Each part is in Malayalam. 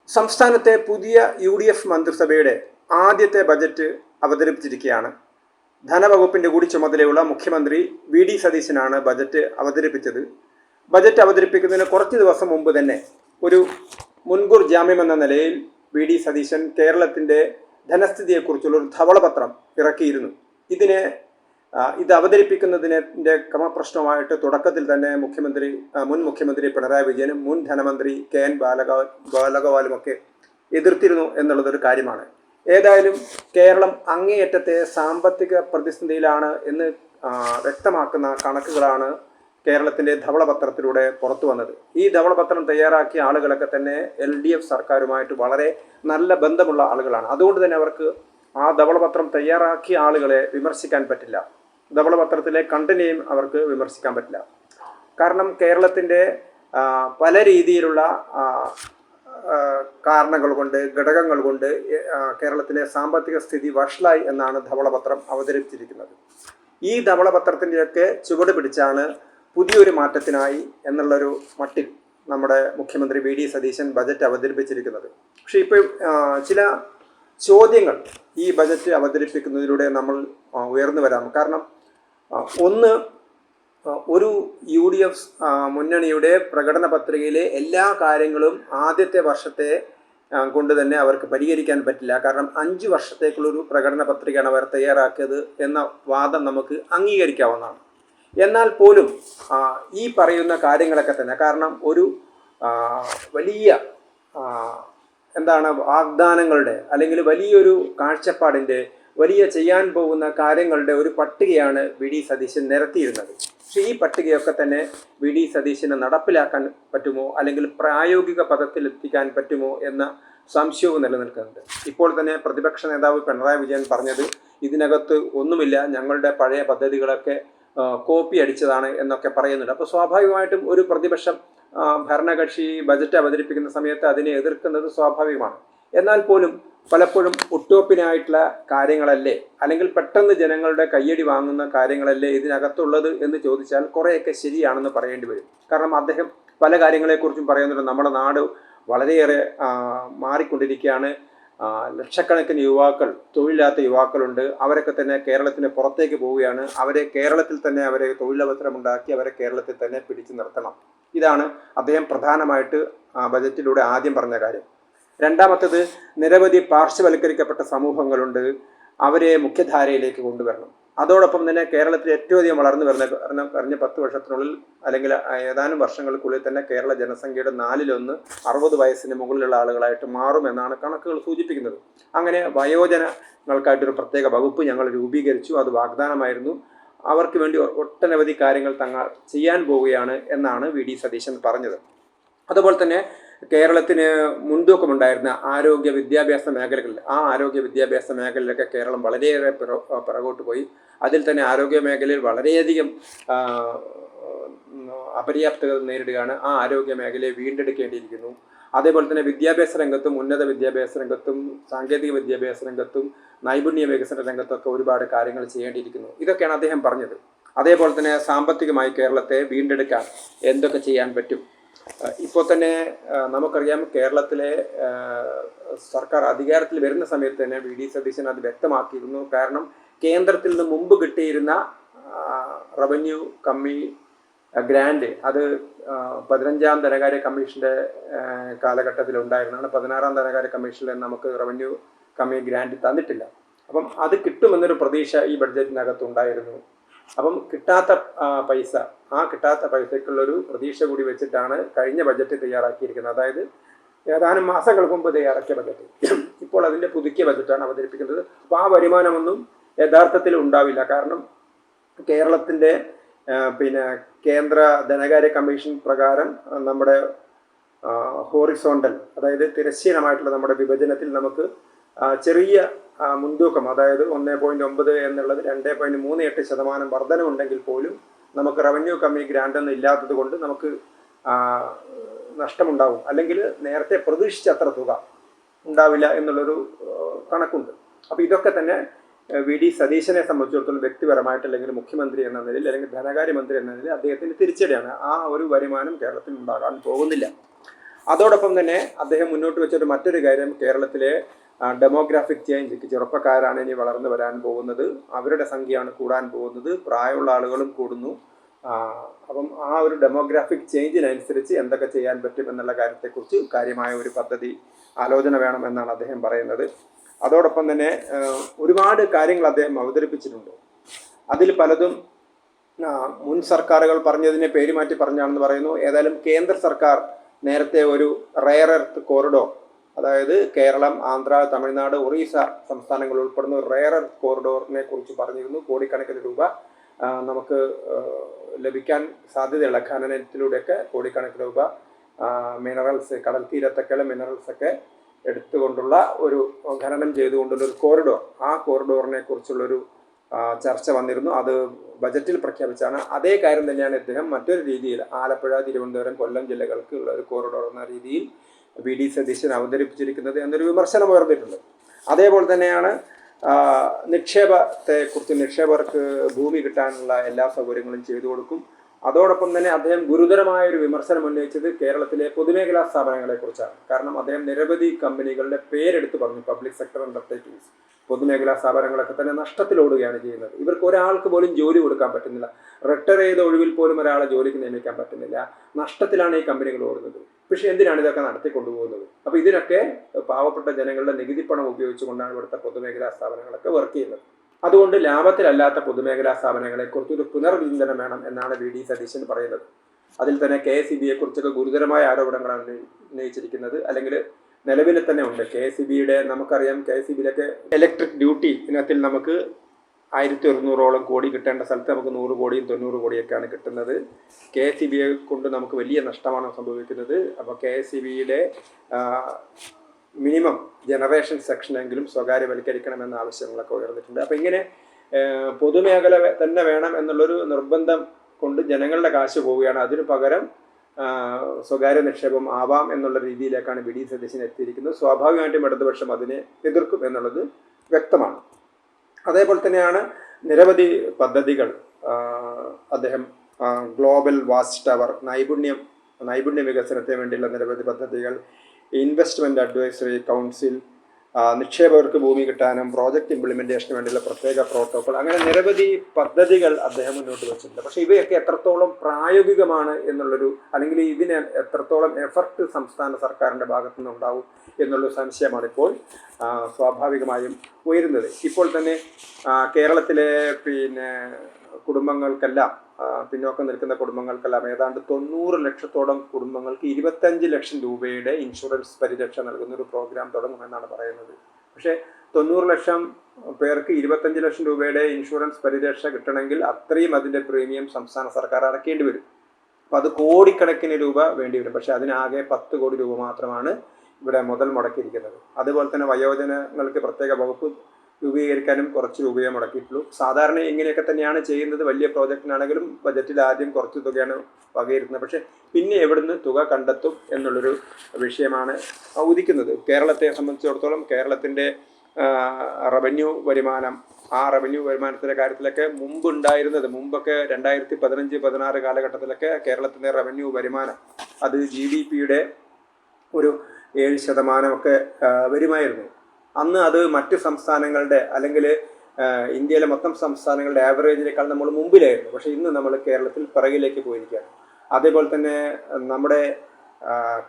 സംസ്ഥാനത്തെ പുതിയ UDF മന്ത്രിസഭയുടെ ആദ്യത്തെ ബജറ്റ് അവതരിപ്പിച്ചിരിക്കുകയാണ്. ധനവകുപ്പിൻ്റെ കൂടി ചുമതലയുള്ള മുഖ്യമന്ത്രി VD സതീശനാണ് ബജറ്റ് അവതരിപ്പിച്ചത്. ബജറ്റ് അവതരിപ്പിക്കുന്നതിന് കുറച്ച് ദിവസം മുമ്പ് തന്നെ ഒരു മുൻകൂർ ജാമ്യമെന്ന നിലയിൽ VD സതീശൻ കേരളത്തിൻ്റെ ധനസ്ഥിതിയെക്കുറിച്ചുള്ള ഒരു ധവളപത്രം ഇറക്കിയിരുന്നു. ഇത് അവതരിപ്പിക്കുന്നതിൻ്റെ ക്രമപ്രശ്നമായിട്ട് തുടക്കത്തിൽ തന്നെ മുൻ മുഖ്യമന്ത്രി പിണറായി വിജയനും മുൻ ധനമന്ത്രി KN ബാലഗോപാലുമൊക്കെ എതിർത്തിരുന്നു എന്നുള്ളതൊരു കാര്യമാണ്. ഏതായാലും കേരളം അങ്ങേയറ്റത്തെ സാമ്പത്തിക പ്രതിസന്ധിയിലാണ് എന്ന് വ്യക്തമാക്കുന്ന കണക്കുകളാണ് കേരളത്തിൻ്റെ ധവളപത്രത്തിലൂടെ പുറത്തു വന്നത്. ഈ ധവളപത്രം തയ്യാറാക്കിയ ആളുകളൊക്കെ തന്നെ LDF സർക്കാരുമായിട്ട് വളരെ നല്ല ബന്ധമുള്ള ആളുകളാണ്. അതുകൊണ്ട് തന്നെ അവർക്ക് ആ ധവളപത്രം തയ്യാറാക്കിയ ആളുകളെ വിമർശിക്കാൻ പറ്റില്ല. ധവളപത്രത്തിലെ കണ്ടന്റിനെയും അവർക്ക് വിമർശിക്കാൻ പറ്റില്ല. കാരണം കേരളത്തിൻ്റെ പല രീതിയിലുള്ള കാരണങ്ങൾ കൊണ്ട്, ഘടകങ്ങൾ കൊണ്ട് കേരളത്തിലെ സാമ്പത്തിക സ്ഥിതി വഷളായി എന്നാണ് ധവളപത്രം അവതരിപ്പിച്ചിരിക്കുന്നത്. ഈ ധവളപത്രത്തിൻ്റെയൊക്കെ ചുവട് പിടിച്ചാണ് പുതിയൊരു മാറ്റത്തിനായി എന്നുള്ളൊരു മട്ടിൽ നമ്മുടെ മുഖ്യമന്ത്രി VD സതീശൻ ബജറ്റ് അവതരിപ്പിച്ചിരിക്കുന്നത്. പക്ഷേ ഇപ്പോൾ ചില ചോദ്യങ്ങൾ ഈ ബജറ്റ് അവതരിപ്പിക്കുന്നതിലൂടെ നമ്മൾ ഉയർന്നു വരാം. കാരണം ഒന്ന്, ഒരു UDF മുന്നണിയുടെ പ്രകടന പത്രികയിലെ എല്ലാ കാര്യങ്ങളും ആദ്യത്തെ വർഷത്തെ കൊണ്ട് തന്നെ അവർക്ക് പരിഹരിക്കാൻ പറ്റില്ല. കാരണം 5 വർഷത്തേക്കുള്ളൊരു പ്രകടന പത്രികയാണ് അവർ തയ്യാറാക്കിയത് എന്ന വാദം നമുക്ക് അംഗീകരിക്കാവുന്നതാണ്. എന്നാൽ പോലും ഈ പറയുന്ന കാര്യങ്ങളൊക്കെ തന്നെ, കാരണം ഒരു വലിയ വാഗ്ദാനങ്ങളുടെ അല്ലെങ്കിൽ വലിയൊരു കാഴ്ചപ്പാടിൻ്റെ, വലിയ ചെയ്യാൻ പോകുന്ന കാര്യങ്ങളുടെ ഒരു പട്ടികയാണ് VD സതീശൻ നിരത്തിയിരുന്നത്. പക്ഷേ ഈ പട്ടികയൊക്കെ തന്നെ VD സതീശന് നടപ്പിലാക്കാൻ പറ്റുമോ അല്ലെങ്കിൽ പ്രായോഗിക പദത്തിലെത്തിക്കാൻ പറ്റുമോ എന്ന സംശയവും നിലനിൽക്കുന്നുണ്ട്. ഇപ്പോൾ തന്നെ പ്രതിപക്ഷ നേതാവ് പിണറായി വിജയൻ പറഞ്ഞത് ഇതിനകത്ത് ഒന്നുമില്ല, ഞങ്ങളുടെ പഴയ പദ്ധതികളൊക്കെ കോപ്പി അടിച്ചതാണ് എന്നൊക്കെ പറയുന്നുണ്ട്. അപ്പോൾ സ്വാഭാവികമായിട്ടും ഒരു പ്രതിപക്ഷം ഭരണകക്ഷി ബജറ്റ് അവതരിപ്പിക്കുന്ന സമയത്ത് അതിനെ എതിർക്കുന്നത് സ്വാഭാവികമാണ്. എന്നാൽ പോലും പലപ്പോഴും ഉട്ടോപ്യനായിട്ടുള്ള കാര്യങ്ങളല്ലേ, അല്ലെങ്കിൽ പെട്ടെന്ന് ജനങ്ങളുടെ കയ്യടി വാങ്ങുന്ന കാര്യങ്ങളല്ലേ ഇതിനകത്തുള്ളത് എന്ന് ചോദിച്ചാൽ കുറേയൊക്കെ ശരിയാണെന്ന് പറയേണ്ടി വരും. കാരണം അദ്ദേഹം പല കാര്യങ്ങളെക്കുറിച്ചും പറയുന്നുണ്ട്. നമ്മുടെ നാട് വളരെയേറെ മാറിക്കൊണ്ടിരിക്കുകയാണ്. ലക്ഷക്കണക്കിന് യുവാക്കൾ, തൊഴിലില്ലാത്ത യുവാക്കളുണ്ട്. അവരൊക്കെ തന്നെ കേരളത്തിന് പുറത്തേക്ക് പോവുകയാണ്. കേരളത്തിൽ തന്നെ അവരെ തൊഴിലവസരമുണ്ടാക്കി അവരെ കേരളത്തിൽ തന്നെ പിടിച്ചു നിർത്തണം. ഇതാണ് അദ്ദേഹം പ്രധാനമായിട്ട് ബജറ്റിലൂടെ ആദ്യം പറഞ്ഞ കാര്യം. രണ്ടാമത്തേത്, നിരവധി പാർശ്വവൽക്കരിക്കപ്പെട്ട സമൂഹങ്ങളുണ്ട്, അവരെ മുഖ്യധാരയിലേക്ക് കൊണ്ടുവരണം. അതോടൊപ്പം തന്നെ കേരളത്തിൽ ഏറ്റവും അധികം വളർന്നു വരുന്ന കഴിഞ്ഞ 10 വർഷത്തിനുള്ളിൽ അല്ലെങ്കിൽ ഏതാനും വർഷങ്ങൾക്കുള്ളിൽ തന്നെ കേരള ജനസംഖ്യയുടെ 4/1 60 വയസ്സിന് മുകളിലുള്ള ആളുകളായിട്ട് മാറുമെന്നാണ് കണക്കുകൾ സൂചിപ്പിക്കുന്നത്. അങ്ങനെ വയോജനങ്ങൾക്കായിട്ടൊരു പ്രത്യേക വകുപ്പ് ഞങ്ങൾ രൂപീകരിച്ചു. അത് വാഗ്ദാനമായിരുന്നു. അവർക്ക് വേണ്ടി ഒട്ടനവധി കാര്യങ്ങൾ തങ്ങൾ ചെയ്യാൻ പോവുകയാണ് എന്നാണ് VD സതീശൻ പറഞ്ഞത്. അതുപോലെ തന്നെ കേരളത്തിന് മുൻതൂക്കമുണ്ടായിരുന്ന ആരോഗ്യ വിദ്യാഭ്യാസ മേഖലകളിൽ, ആരോഗ്യ വിദ്യാഭ്യാസ മേഖലയിലൊക്കെ കേരളം വളരെയേറെ പിറകോട്ട് പോയി. അതിൽ തന്നെ ആരോഗ്യ മേഖലയിൽ വളരെയധികം അപര്യാപ്തത നേരിടുകയാണ്. ആരോഗ്യ മേഖലയെ വീണ്ടെടുക്കേണ്ടിയിരിക്കുന്നു. അതേപോലെ തന്നെ വിദ്യാഭ്യാസ രംഗത്തും, ഉന്നത വിദ്യാഭ്യാസ രംഗത്തും, സാങ്കേതിക വിദ്യാഭ്യാസ രംഗത്തും, നൈപുണ്യ വികസന രംഗത്തൊക്കെ ഒരുപാട് കാര്യങ്ങൾ ചെയ്യേണ്ടിയിരിക്കുന്നു. ഇതൊക്കെയാണ് അദ്ദേഹം പറഞ്ഞത്. അതേപോലെ തന്നെ സാമ്പത്തികമായി കേരളത്തെ വീണ്ടെടുക്കാൻ എന്തൊക്കെ ചെയ്യാൻ പറ്റും. ഇപ്പോൾ തന്നെ നമുക്കറിയാം, കേരളത്തിലെ സർക്കാർ അധികാരത്തിൽ വരുന്ന സമയത്ത് തന്നെ VD സതീശൻ അത് വ്യക്തമാക്കിയിരുന്നു. കാരണം കേന്ദ്രത്തിൽ നിന്ന് മുമ്പ് കിട്ടിയിരുന്ന റവന്യൂ കമ്മി ഗ്രാൻഡ് അത് 15ാം ധനകാര്യ കമ്മീഷൻ്റെ കാലഘട്ടത്തിൽ ഉണ്ടായിരുന്നതാണ്. 16ാം ധനകാര്യ കമ്മീഷനിൽ നമുക്ക് റവന്യൂ കമ്മി ഗ്രാൻഡ് തന്നിട്ടില്ല. അപ്പം അത് കിട്ടുമെന്നൊരു പ്രതീക്ഷ ഈ ബഡ്ജറ്റിനകത്ത് ഉണ്ടായിരുന്നു. അപ്പം കിട്ടാത്ത പൈസയ്ക്കുള്ളൊരു പ്രതീക്ഷ കൂടി വെച്ചിട്ടാണ് കഴിഞ്ഞ ബജറ്റ് തയ്യാറാക്കിയിരിക്കുന്നത്. അതായത് ഏതാനും മാസങ്ങൾക്ക് മുമ്പ് തയ്യാറാക്കിയ ബജറ്റ്. ഇപ്പോൾ അതിൻ്റെ പുതുക്കിയ ബജറ്റാണ് അവതരിപ്പിക്കുന്നത്. അപ്പോൾ ആ വരുമാനമൊന്നും യഥാർത്ഥത്തിൽ ഉണ്ടാവില്ല. കാരണം കേരളത്തിൻ്റെ കേന്ദ്ര ധനകാര്യ കമ്മീഷൻ പ്രകാരം നമ്മുടെ ഹോറിസോണ്ടൽ, അതായത് തിരശ്ചീനമായിട്ടുള്ള നമ്മുടെ വിഭജനത്തിൽ നമുക്ക് ചെറിയ മുൻതൂക്കം, അതായത് 1.9 എന്നുള്ളത് 2.38% വർധനമുണ്ടെങ്കിൽ പോലും നമുക്ക് റവന്യൂ കമ്മി ഗ്രാൻഡൊന്നും ഇല്ലാത്തത് കൊണ്ട് നമുക്ക് നഷ്ടമുണ്ടാവും. അല്ലെങ്കിൽ നേരത്തെ പ്രതീക്ഷിച്ചത്ര തുക ഉണ്ടാവില്ല എന്നുള്ളൊരു കണക്കുണ്ട്. അപ്പോൾ ഇതൊക്കെ തന്നെ VD സതീശനെ സംബന്ധിച്ചിടത്തോളം വ്യക്തിപരമായിട്ട്, അല്ലെങ്കിൽ മുഖ്യമന്ത്രി എന്ന നിലയിൽ, അല്ലെങ്കിൽ ധനകാര്യമന്ത്രി എന്ന നിലയിൽ അദ്ദേഹത്തിന് തിരിച്ചടിയാണ്. ആ ഒരു വരുമാനം കേരളത്തിൽ ഉണ്ടാകാൻ പോകുന്നില്ല. അതോടൊപ്പം തന്നെ അദ്ദേഹം മുന്നോട്ട് വെച്ചൊരു മറ്റൊരു കാര്യം കേരളത്തിലെ ഡെമോഗ്രാഫിക് ചേഞ്ച്, ചെറുപ്പക്കാരാണ് ഇനി വളർന്നു വരാൻ പോകുന്നത്, അവരുടെ സംഖ്യയാണ് കൂടാൻ പോകുന്നത്, പ്രായമുള്ള ആളുകളും കൂടുന്നു. അപ്പം ആ ഒരു ഡെമോഗ്രാഫിക് ചേഞ്ചിനനുസരിച്ച് എന്തൊക്കെ ചെയ്യാൻ പറ്റും എന്നുള്ള കാര്യത്തെക്കുറിച്ച് കാര്യമായ ഒരു പദ്ധതി ആലോചന വേണം എന്നാണ് അദ്ദേഹം പറയുന്നത്. അതോടൊപ്പം തന്നെ ഒരുപാട് കാര്യങ്ങൾ അദ്ദേഹം അവതരിപ്പിച്ചിട്ടുണ്ട്. അതിൽ പലതും മുൻ സർക്കാരുകൾ പറഞ്ഞതിനെ പേര് മാറ്റി പറഞ്ഞാണെന്ന് പറയുന്നു. ഏതായാലും കേന്ദ്ര സർക്കാർ നേരത്തെ ഒരു റെയർ എർത്ത് കോറിഡോർ, അതായത് കേരളം, ആന്ധ്ര, തമിഴ്നാട്, ഒറീസ സംസ്ഥാനങ്ങൾ ഉൾപ്പെടുന്ന ഒരു റെയർ എർത്ത് കോറിഡോറിനെ കുറിച്ച് പറഞ്ഞിരുന്നു. കോടിക്കണക്കിന് രൂപ നമുക്ക് ലഭിക്കാൻ സാധ്യതയുള്ള ഖനനത്തിലൂടെയൊക്കെ കോടിക്കണക്കിന് രൂപ മിനറൽസ്, കടൽ തീരത്തൊക്കെയുള്ള മിനറൽസൊക്കെ എടുത്തുകൊണ്ടുള്ള ഒരു ഖനനം ചെയ്തുകൊണ്ടുള്ള ഒരു കോറിഡോർ, ആ കോറിഡോറിനെ കുറിച്ചുള്ളൊരു ചർച്ച വന്നിരുന്നു. അത് ബജറ്റിൽ പ്രഖ്യാപിച്ചാണ്. അതേ കാര്യം തന്നെയാണ് ഇദ്ദേഹം മറ്റൊരു രീതിയിൽ ആലപ്പുഴ, തിരുവനന്തപുരം, കൊല്ലം ജില്ലകൾക്ക് ഉള്ള ഒരു കോറിഡോർ എന്ന രീതിയിൽ വി.ഡി. സതീശൻ അവതരിപ്പിച്ചിരിക്കുന്നത് എന്നൊരു വിമർശനം ഉയർന്നിട്ടുണ്ട്. അതേപോലെ തന്നെയാണ് നിക്ഷേപത്തെക്കുറിച്ച്, നിക്ഷേപകർക്ക് ഭൂമി കിട്ടാനുള്ള എല്ലാ സൗകര്യങ്ങളും ചെയ്തു കൊടുക്കും. അതോടൊപ്പം തന്നെ അദ്ദേഹം ഗുരുതരമായ ഒരു വിമർശനം ഉന്നയിച്ചത് കേരളത്തിലെ പൊതുമേഖലാ സ്ഥാപനങ്ങളെക്കുറിച്ചാണ്. കാരണം അദ്ദേഹം നിരവധി കമ്പനികളുടെ പേരെടുത്ത് പറഞ്ഞു. പബ്ലിക് സെക്ടർ അണ്ടർടേക്കിങ്സ്, പൊതുമേഖലാ സ്ഥാപനങ്ങളൊക്കെ തന്നെ നഷ്ടത്തിലോടുകയാണ് ചെയ്യുന്നത്. ഇവർക്ക് ഒരാൾക്ക് പോലും ജോലി കൊടുക്കാൻ പറ്റുന്നില്ല. റിട്ടയർ ചെയ്ത ഒഴിവിൽ പോലും ഒരാളെ ജോലിക്ക് നിയമിക്കാൻ പറ്റുന്നില്ല. നഷ്ടത്തിലാണ് ഈ കമ്പനികൾ ഓടുന്നത്. പക്ഷെ എന്തിനാണ് ഇതൊക്കെ നടത്തിക്കൊണ്ടുപോകുന്നത്? അപ്പോൾ ഇതിനൊക്കെ പാവപ്പെട്ട ജനങ്ങളുടെ നികുതി പണം ഉപയോഗിച്ചുകൊണ്ടാണ് ഇവിടുത്തെ പൊതുമേഖലാ സ്ഥാപനങ്ങളൊക്കെ വർക്ക് ചെയ്യുന്നത്. അതുകൊണ്ട് ലാഭത്തിലല്ലാത്ത പൊതുമേഖലാ സ്ഥാപനങ്ങളെക്കുറിച്ച് ഒരു പുനർവിചിന്തനം വേണം എന്നാണ് വി.ഡി. സതീശൻ പറയുന്നത്. അതിൽ തന്നെ KSEBയെ കുറിച്ചൊക്കെ ഗുരുതരമായ ആരോപണങ്ങളാണ് ഉന്നയിച്ചിരിക്കുന്നത്. അല്ലെങ്കിൽ നിലവിൽ തന്നെ ഉണ്ട് KSEBയുടെ, നമുക്കറിയാം KSEBയിലൊക്കെ ഇലക്ട്രിക് ഡ്യൂട്ടി ഇനത്തിൽ നമുക്ക് 1100 കോടി കിട്ടേണ്ട സ്ഥലത്ത് നമുക്ക് 100 കോടിയും 90 കോടിയൊക്കെയാണ് കിട്ടുന്നത്. KSEBയെ കൊണ്ട് നമുക്ക് വലിയ നഷ്ടമാണ് സംഭവിക്കുന്നത്. അപ്പോൾ KSEBയുടെ മിനിമം ജനറേഷൻ സെക്ഷനെങ്കിലും സ്വകാര്യവൽക്കരിക്കണമെന്ന ആവശ്യങ്ങളൊക്കെ ഉയർന്നിട്ടുണ്ട്. അപ്പോൾ ഇങ്ങനെ പൊതുമേഖല തന്നെ വേണം എന്നുള്ളൊരു നിർബന്ധം കൊണ്ട് ജനങ്ങളുടെ കാശ് പോവുകയാണ്. അതിനു പകരം സ്വകാര്യ നിക്ഷേപം ആവാം എന്നുള്ള രീതിയിലേക്കാണ് വി.ഡി. സതീശൻ എത്തിയിരിക്കുന്നത്. സ്വാഭാവികമായിട്ടും ഇടതുപക്ഷം അതിനെ എതിർക്കും എന്നുള്ളത് വ്യക്തമാണ്. അതേപോലെ തന്നെയാണ് നിരവധി പദ്ധതികൾ അദ്ദേഹം, ഗ്ലോബൽ വാച്ച് ടവർ, നൈപുണ്യ വികസനത്തിന് വേണ്ടിയുള്ള നിരവധി പദ്ധതികൾ, ഇൻവെസ്റ്റ്മെൻറ്റ് അഡ്വൈസറി കൗൺസിൽ, നിക്ഷേപകർക്ക് ഭൂമി കിട്ടാനും പ്രോജക്റ്റ് ഇംപ്ലിമെൻറ്റേഷന് വേണ്ടിയുള്ള പ്രത്യേക പ്രോട്ടോകോൾ, അങ്ങനെ നിരവധി പദ്ധതികൾ അദ്ദേഹം മുന്നോട്ട് വെച്ചിട്ടുണ്ട്. പക്ഷേ ഇവയൊക്കെ എത്രത്തോളം പ്രായോഗികമാണ് എന്നുള്ളൊരു, അല്ലെങ്കിൽ ഇതിന് എത്രത്തോളം എഫർട്ട് സംസ്ഥാന സർക്കാരിൻ്റെ ഭാഗത്തു നിന്നുണ്ടാവും എന്നുള്ളൊരു സംശയമാണ് ഇപ്പോൾ സ്വാഭാവികമായും ഉയരുന്നത്. ഇപ്പോൾ തന്നെ കേരളത്തിലെ കുടുംബങ്ങൾക്കെല്ലാം, പിന്നോക്കം നിൽക്കുന്ന കുടുംബങ്ങൾക്കെല്ലാം ഏതാണ്ട് 90 ലക്ഷത്തോളം കുടുംബങ്ങൾക്ക് 25 ലക്ഷം രൂപയുടെ ഇൻഷുറൻസ് പരിരക്ഷ നൽകുന്ന ഒരു പ്രോഗ്രാം തുടങ്ങുമെന്നാണ് പറയുന്നത്. പക്ഷേ 90 ലക്ഷം പേർക്ക് 25 ലക്ഷം രൂപയുടെ ഇൻഷുറൻസ് പരിരക്ഷ കിട്ടണമെങ്കിൽ അത്രയും അതിൻ്റെ പ്രീമിയം സംസ്ഥാന സർക്കാർ അടയ്ക്കേണ്ടി വരും. അപ്പോൾ അത് കോടിക്കണക്കിന് രൂപ വേണ്ടി വരും. പക്ഷേ അതിനാകെ 10 കോടി രൂപ മാത്രമാണ് ഇവിടെ മുതൽ മുടക്കിയിരിക്കുന്നത്. അതുപോലെ തന്നെ വയോജനങ്ങൾക്ക് പ്രത്യേക വകുപ്പ് രൂപീകരിക്കാനും കുറച്ച് രൂപയെ മുടക്കിയിട്ടുള്ളൂ. സാധാരണ ഇങ്ങനെയൊക്കെ തന്നെയാണ് ചെയ്യുന്നത്. വലിയ പ്രോജക്റ്റിനാണെങ്കിലും ബജറ്റിൽ ആദ്യം കുറച്ച് തുകയാണ് വകയിരുത്തുന്നത്. പക്ഷേ പിന്നെ എവിടുന്ന് തുക കണ്ടെത്തും എന്നുള്ളൊരു വിഷയമാണ് ഉദിക്കുന്നത്. കേരളത്തെ സംബന്ധിച്ചിടത്തോളം കേരളത്തിൻ്റെ റവന്യൂ വരുമാനം, ആ റവന്യൂ വരുമാനത്തിൻ്റെ കാര്യത്തിലൊക്കെ മുമ്പൊക്കെ 2015-16 കാലഘട്ടത്തിലൊക്കെ കേരളത്തിൻ്റെ റവന്യൂ വരുമാനം അത് GDPയുടെ ഒരു 7% ഒക്കെ വരുമായിരുന്നു. അന്ന് അത് മറ്റ് സംസ്ഥാനങ്ങളുടെ, അല്ലെങ്കിൽ ഇന്ത്യയിലെ മൊത്തം സംസ്ഥാനങ്ങളുടെ ആവറേജിനേക്കാൾ നമ്മൾ മുമ്പിലായിരുന്നു. പക്ഷേ ഇന്ന് നമ്മൾ കേരളത്തിൽ പിറകിലേക്ക് പോയിരിക്കുകയാണ്. അതേപോലെ തന്നെ നമ്മുടെ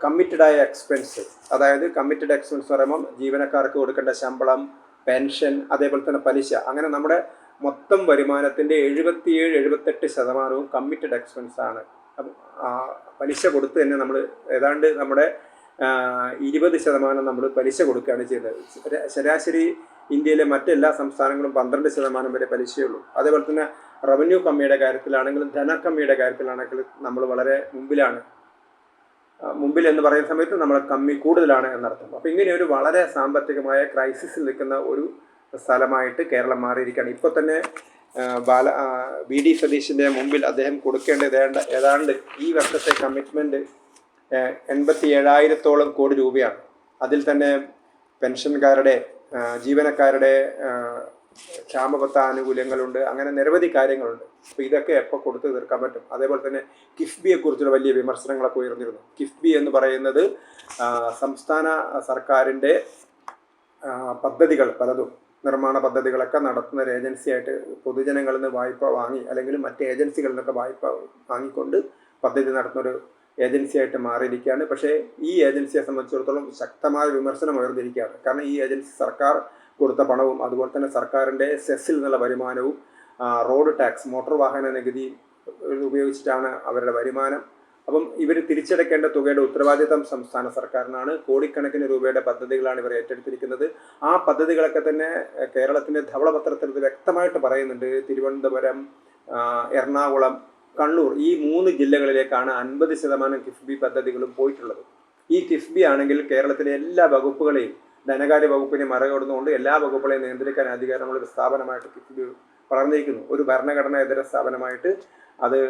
കമ്മിറ്റഡായ എക്സ്പെൻസ്, അതായത് കമ്മിറ്റഡ് എക്സ്പെൻസ് എന്ന് പറയുമ്പം ജീവനക്കാർക്ക് കൊടുക്കേണ്ട ശമ്പളം, പെൻഷൻ, അതേപോലെ തന്നെ പലിശ, അങ്ങനെ നമ്മുടെ മൊത്തം വരുമാനത്തിൻ്റെ 77-78% കമ്മിറ്റഡ് എക്സ്പെൻസ് ആണ്. പലിശ കൊടുത്ത് തന്നെ നമ്മൾ ഏതാണ്ട് നമ്മുടെ 20% നമ്മൾ പലിശ കൊടുക്കുകയാണ് ചെയ്യുന്നത്. ശരാശരി ഇന്ത്യയിലെ മറ്റെല്ലാ സംസ്ഥാനങ്ങളും 12% വരെ പലിശയുള്ളൂ. അതേപോലെ തന്നെ റവന്യൂ കമ്മിയുടെ കാര്യത്തിലാണെങ്കിലും ധനക്കമ്മിയുടെ കാര്യത്തിലാണെങ്കിലും നമ്മൾ വളരെ മുമ്പിൽ എന്ന് പറയുന്ന സമയത്ത് നമ്മൾ കമ്മി കൂടുതലാണ് എന്നർത്ഥം. അപ്പോൾ ഇങ്ങനെ ഒരു വളരെ സാമ്പത്തികമായ ക്രൈസിസിൽ നിൽക്കുന്ന ഒരു സ്ഥലമായിട്ട് കേരളം മാറിയിരിക്കുകയാണ്. ഇപ്പോൾ തന്നെ വി.ഡി. സതീശൻ്റെ മുമ്പിൽ അദ്ദേഹം കൊടുക്കേണ്ടത് ഏതാണ്ട് ഈ വർഷത്തെ കമ്മിറ്റ്മെൻറ്റ് 87,000 കോടി രൂപയാണ്. അതിൽ തന്നെ പെൻഷൻകാരുടെ, ജീവനക്കാരുടെ ക്ഷാമബത്ത ആനുകൂല്യങ്ങളുണ്ട്, അങ്ങനെ നിരവധി കാര്യങ്ങളുണ്ട്. അപ്പോൾ ഇതൊക്കെ എപ്പോൾ കൊടുത്തു തീർക്കാൻ പറ്റും? അതേപോലെ തന്നെ കിഫ്ബിയെക്കുറിച്ചുള്ള വലിയ വിമർശനങ്ങളൊക്കെ ഉയർന്നിരുന്നു. കിഫ്ബി എന്ന് പറയുന്നത് സംസ്ഥാന സർക്കാരിൻ്റെ പദ്ധതികൾ പലതും, നിർമ്മാണ പദ്ധതികളൊക്കെ നടത്തുന്ന ഒരു ഏജൻസിയായിട്ട് പൊതുജനങ്ങളിൽ നിന്ന് വായ്പ വാങ്ങി അല്ലെങ്കിൽ മറ്റ് ഏജൻസികളിൽ നിന്നൊക്കെ വായ്പ വാങ്ങിക്കൊണ്ട് പദ്ധതി നടത്തുന്നൊരു ഏജൻസിയായിട്ട് മാറിയിരിക്കുകയാണ്. പക്ഷേ ഈ ഏജൻസിയെ സംബന്ധിച്ചിടത്തോളം ശക്തമായ വിമർശനം ഉയർന്നിരിക്കുകയാണ്. കാരണം ഈ ഏജൻസി സർക്കാർ കൊടുത്ത പണവും അതുപോലെ തന്നെ സർക്കാരിൻ്റെ സെസ്സിൽ നിന്നുള്ള വരുമാനവും റോഡ് ടാക്സ്, മോട്ടോർ വാഹന നികുതി ഉപയോഗിച്ചിട്ടാണ് അവരുടെ വരുമാനം. അപ്പം ഇവർ തിരിച്ചടയ്ക്കേണ്ട തുകയുടെ ഉത്തരവാദിത്തം സംസ്ഥാന സർക്കാരിനാണ്. കോടിക്കണക്കിന് രൂപയുടെ പദ്ധതികളാണ് ഇവർ ഏറ്റെടുത്തിരിക്കുന്നത്. ആ പദ്ധതികളൊക്കെ തന്നെ കേരളത്തിൻ്റെ ധവളപത്രത്തിൽ വ്യക്തമായിട്ട് പറയുന്നുണ്ട്. തിരുവനന്തപുരം, എറണാകുളം, കണ്ണൂർ ഈ 3 ജില്ലകളിലേക്കാണ് 50% കിഫ്ബി പദ്ധതികളും പോയിട്ടുള്ളത്. ഈ കിഫ്ബി ആണെങ്കിൽ കേരളത്തിലെ എല്ലാ വകുപ്പുകളെയും, ധനകാര്യ വകുപ്പിനെ മറികടന്നുകൊണ്ട് എല്ലാ വകുപ്പുകളെയും നിയന്ത്രിക്കാൻ അധികാരമുള്ള ഒരു സ്ഥാപനമായിട്ട് കിഫ്ബി വളർന്നിരിക്കുന്നു. ഒരു ഭരണഘടനാതര സ്ഥാപനമായിട്ട് അത്,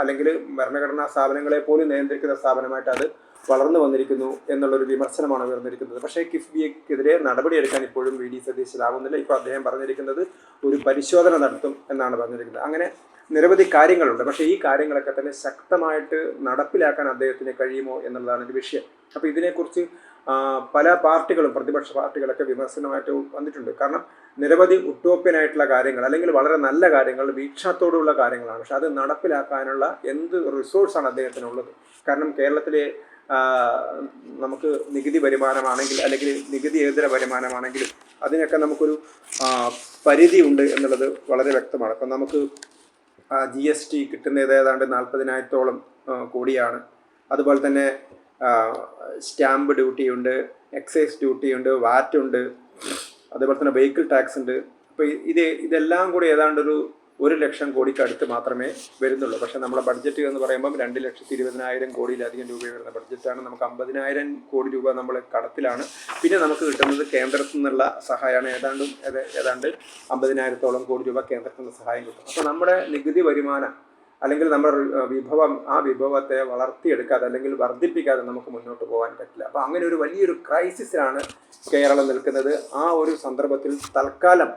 അല്ലെങ്കിൽ ഭരണഘടനാ സ്ഥാപനങ്ങളെ പോലും നിയന്ത്രിക്കുന്ന സ്ഥാപനമായിട്ട് അത് വളർന്നു വന്നിരിക്കുന്നു എന്നുള്ളൊരു വിമർശനമാണ് ഉയർന്നിരിക്കുന്നത്. പക്ഷേ കിഫ്ബിക്കെതിരെ നടപടിയെടുക്കാൻ ഇപ്പോഴും വി ഡി സതീശനാവുന്നില്ല. ഇപ്പോൾ അദ്ദേഹം പറഞ്ഞിരിക്കുന്നത് ഒരു പരിശോധന നടത്തും എന്നാണ് പറഞ്ഞിരിക്കുന്നത്. അങ്ങനെ നിരവധി കാര്യങ്ങളുണ്ട്. പക്ഷേ ഈ കാര്യങ്ങളൊക്കെ തന്നെ ശക്തമായിട്ട് നടപ്പിലാക്കാൻ അദ്ദേഹത്തിന് കഴിയുമോ എന്നുള്ളതാണ് ഒരു വിഷയം. അപ്പോൾ ഇതിനെക്കുറിച്ച് പല പാർട്ടികളും, പ്രതിപക്ഷ പാർട്ടികളൊക്കെ വിമർശനമായിട്ട് വന്നിട്ടുണ്ട്. കാരണം നിരവധി ഉട്ടോപ്യനായിട്ടുള്ള കാര്യങ്ങൾ അല്ലെങ്കിൽ വളരെ നല്ല കാര്യങ്ങൾ, വീക്ഷണത്തോടുള്ള കാര്യങ്ങളാണ്. പക്ഷെ അത് നടപ്പിലാക്കാനുള്ള എന്ത് റിസോഴ്സാണ് അദ്ദേഹത്തിനുള്ളത്? കാരണം കേരളത്തിലെ നമുക്ക് നികുതി വരുമാനമാണെങ്കിൽ അല്ലെങ്കിൽ നികുതിയേതര വരുമാനമാണെങ്കിലും അതിനൊക്കെ നമുക്കൊരു പരിധി ഉണ്ട് എന്നുള്ളത് വളരെ വ്യക്തമാണ്. അപ്പം നമുക്ക് GST കിട്ടുന്നത് ഏതാണ്ട് 40,000-ഓളം കോടിയാണ്. അതുപോലെ തന്നെ സ്റ്റാമ്പ് ഡ്യൂട്ടിയുണ്ട്, എക്സൈസ് ഡ്യൂട്ടിയുണ്ട്, വാറ്റ് ഉണ്ട്, അതുപോലെ തന്നെ വെഹിക്കിൾ ടാക്സ് ഉണ്ട്. അപ്പോൾ ഇതെല്ലാം കൂടി ഏതാണ്ട് ഒരു 1,00,000 കോടിക്ക് അടുത്ത് മാത്രമേ വരുന്നുള്ളൂ. പക്ഷേ നമ്മുടെ ബഡ്ജറ്റ് എന്ന് പറയുമ്പം 2,20,000 കോടിയിലധികം രൂപ വരുന്ന ബഡ്ജറ്റാണ്. നമുക്ക് 50,000 കോടി രൂപ നമ്മൾ കടത്തിലാണ്. പിന്നെ നമുക്ക് കിട്ടുന്നത് കേന്ദ്രത്തിൽ നിന്നുള്ള സഹായമാണ്. ഏതാണ്ട് 50,000-ഓളം കോടി രൂപ കേന്ദ്രത്തിൽ നിന്ന് സഹായം കിട്ടും. അപ്പോൾ നമ്മുടെ നികുതി വരുമാനം അല്ലെങ്കിൽ നമ്മുടെ വിഭവം, ആ വിഭവത്തെ വളർത്തിയെടുക്കാതെ അല്ലെങ്കിൽ വർദ്ധിപ്പിക്കാതെ നമുക്ക് മുന്നോട്ട് പോകാൻ പറ്റില്ല. അപ്പോൾ അങ്ങനെ ഒരു വലിയൊരു ക്രൈസിസിലാണ് കേരളം നിൽക്കുന്നത്. ആ ഒരു സന്ദർഭത്തിൽ തൽക്കാലം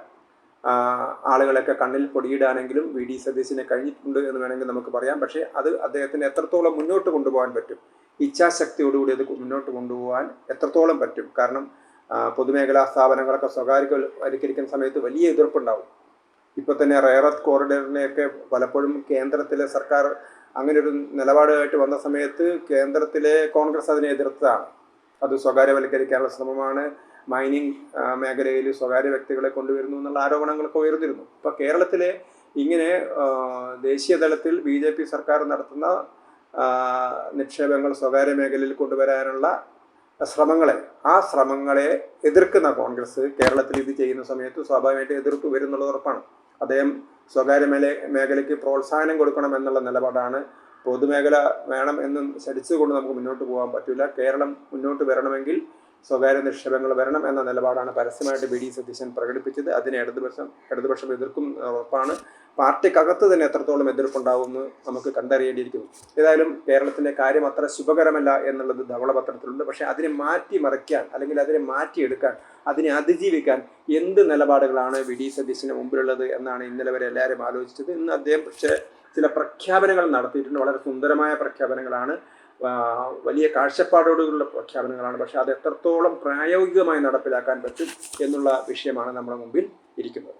ആളുകളൊക്കെ കണ്ണിൽ പൊടിയിടാനെങ്കിലും വി ഡി സതീശന് കഴിഞ്ഞിട്ടുണ്ട് എന്ന് വേണമെങ്കിൽ നമുക്ക് പറയാം. പക്ഷേ അത് അദ്ദേഹത്തിന് എത്രത്തോളം മുന്നോട്ട് കൊണ്ടുപോകാൻ പറ്റും, ഇച്ഛാശക്തിയോടുകൂടി അത് മുന്നോട്ട് കൊണ്ടുപോകാൻ എത്രത്തോളം പറ്റും? കാരണം പൊതുമേഖലാ സ്ഥാപനങ്ങളൊക്കെ സ്വകാര്യവൽക്കരിക്കുന്ന സമയത്ത് വലിയ എതിർപ്പുണ്ടാവും. ഇപ്പോൾ തന്നെ റെയർ എർത്ത് കോറിഡോറിനെയൊക്കെ പലപ്പോഴും കേന്ദ്രത്തിലെ സർക്കാർ അങ്ങനെ ഒരു നിലപാടായിട്ട് വന്ന സമയത്ത് കേന്ദ്രത്തിലെ കോൺഗ്രസ് അതിനെ എതിർത്തതാണ്. അത് സ്വകാര്യവൽക്കരിക്കാനുള്ള ശ്രമമാണ്, മൈനിങ് മേഖലയിൽ സ്വകാര്യ വ്യക്തികളെ കൊണ്ടുവരുന്നു എന്നുള്ള ആരോപണങ്ങളൊക്കെ ഉയർന്നിരുന്നു. ഇപ്പോൾ കേരളത്തിലെ ഇങ്ങനെ ദേശീയ തലത്തിൽ BJP സർക്കാർ നടത്തുന്ന നിക്ഷേപങ്ങൾ സ്വകാര്യ മേഖലയിൽ കൊണ്ടുവരാനുള്ള ആ ശ്രമങ്ങളെ എതിർക്കുന്ന കോൺഗ്രസ് കേരളത്തിൽ ഇത് ചെയ്യുന്ന സമയത്ത് സ്വാഭാവികമായിട്ട് എതിർപ്പ് വരുന്നുള്ളത് ഉറപ്പാണ്. അദ്ദേഹം സ്വകാര്യ മേഖലയ്ക്ക് പ്രോത്സാഹനം കൊടുക്കണം എന്നുള്ള നിലപാടാണ്. പൊതുമേഖല വേണം എന്നും ശടിച്ചുകൊണ്ട് നമുക്ക് മുന്നോട്ട് പോകാൻ പറ്റില്ല. കേരളം മുന്നോട്ട് വരണമെങ്കിൽ സ്വകാര്യ നിക്ഷേപങ്ങൾ വരണം എന്ന നിലപാടാണ് പരസ്യമായിട്ട് വി ഡി സതീശൻ പ്രകടിപ്പിച്ചത്. അതിനെ ഇടതുപക്ഷം എതിർക്കും ഉറപ്പാണ്. പാർട്ടിക്കകത്ത് തന്നെ എത്രത്തോളം എതിർപ്പുണ്ടാവുമെന്ന് നമുക്ക് കണ്ടറിയേണ്ടിയിരിക്കുന്നു. ഏതായാലും കേരളത്തിൻ്റെ കാര്യം അത്ര ശുഭകരമല്ല എന്നുള്ളത് ധവളപത്രത്തിലുണ്ട്. പക്ഷേ അതിനെ മാറ്റിമറിക്കാൻ അല്ലെങ്കിൽ അതിനെ മാറ്റിയെടുക്കാൻ, അതിനെ അതിജീവിക്കാൻ എന്ത് നിലപാടുകളാണ് വി ഡി സതീശന് മുമ്പിലുള്ളത് എന്നാണ് ഇന്നലെ വരെ എല്ലാവരും ആലോചിച്ചത്. ഇന്ന് അദ്ദേഹം പക്ഷേ ചില പ്രഖ്യാപനങ്ങൾ നടത്തിയിട്ടുണ്ട്. വളരെ സുന്ദരമായ പ്രഖ്യാപനങ്ങളാണ്, വലിയ കാഴ്ചപ്പാടോടുള്ള പ്രഖ്യാപനങ്ങളാണ്. പക്ഷേ അത് എത്രത്തോളം പ്രായോഗികമായി നടപ്പിലാക്കാൻ പറ്റും എന്നുള്ള വിഷയമാണ് നമ്മുടെ മുമ്പിൽ ഇരിക്കുന്നത്.